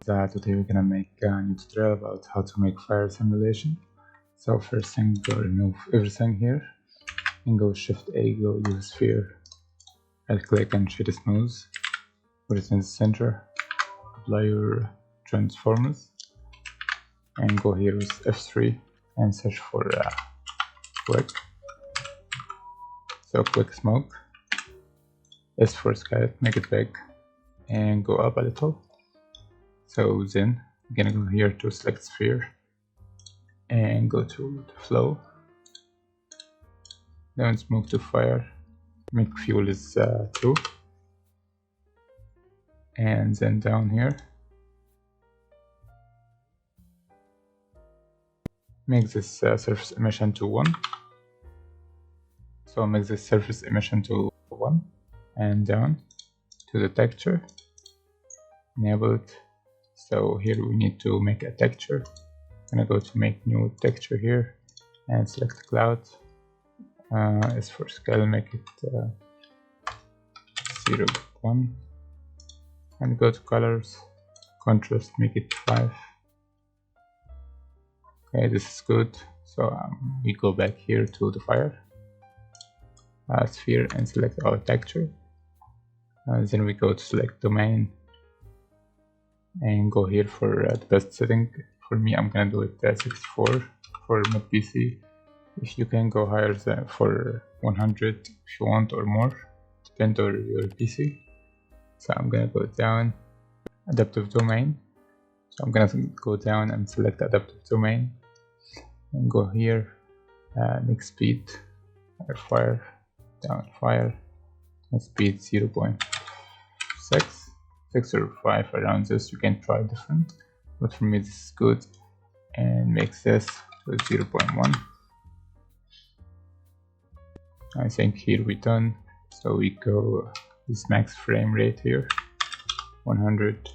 Today we're gonna make a new tutorial about how to make fire simulation. So first thing, go remove everything here and go Shift A, go use sphere, right click and shade smooth, put it in the center, apply your transformers and go here with F3 and search for quick. So quick smoke, S for sky, make it big and go up a little. So then I'm gonna go here to select sphere and go to the flow. Then let's move to fire, make fuel is 2, and then down here make this surface emission to 1. So make this surface emission to 1 and down to the texture, enable it. So here we need to make a texture. I'm gonna go to make new texture here and select cloud. As for scale, make it 0.1 and go to colors, contrast, make it 5. Okay, this is good. So we go back here to the fire sphere and select our texture. Then we go to select domain and go here for the best setting. For me, I'm gonna do it 64 for my PC. If you can go higher than for 100 if you want, or more, depend on your PC. So I'm gonna go down, adaptive domain. So I'm gonna go down and select adaptive domain and go here, make speed, fire, down fire, and speed 0.6. 6 or 5 around this. You can try different, but for me this is good. And make this with 0.1. I think here we're done. So we go with max frame rate here 100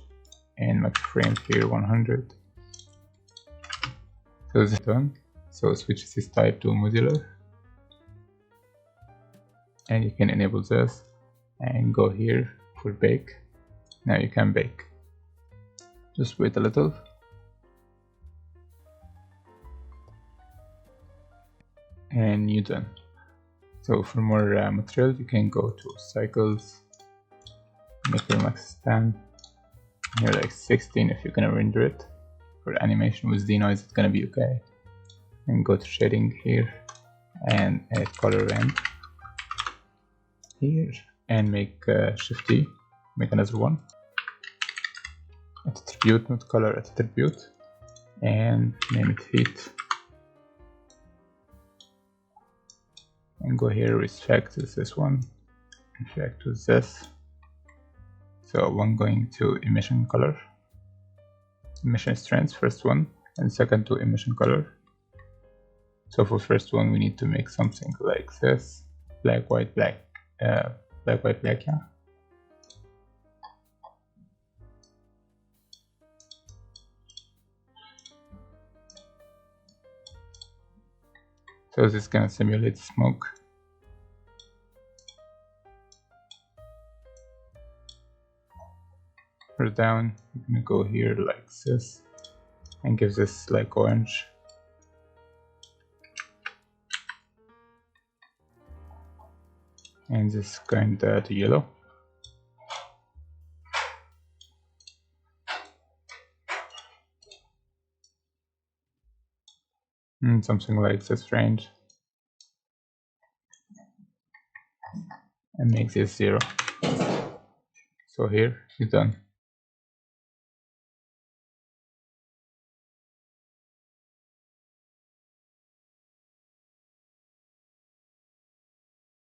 and max frame here 100. So this is done. So switch this type to modular and you can enable this and go here for bake. Now you can bake. Just wait a little. And you're done. So for more material, you can go to cycles, make your max 10, here like 16 if you're gonna render it. For animation with denoise, it's gonna be okay. And go to shading here and add color ramp here and make Shift T. Make another one, attribute, not color, attribute, and name it heat, and go here with effect with this one, effect with this. So one going to emission color, emission strength, first one, and second to emission color. So for first one we need to make something like this, black, white, black, black, white, black, yeah. So this is gonna simulate smoke. For down, you're gonna go here like this and give this like orange. And this kinda to yellow. Something like this range, and make this 0. So here you're done.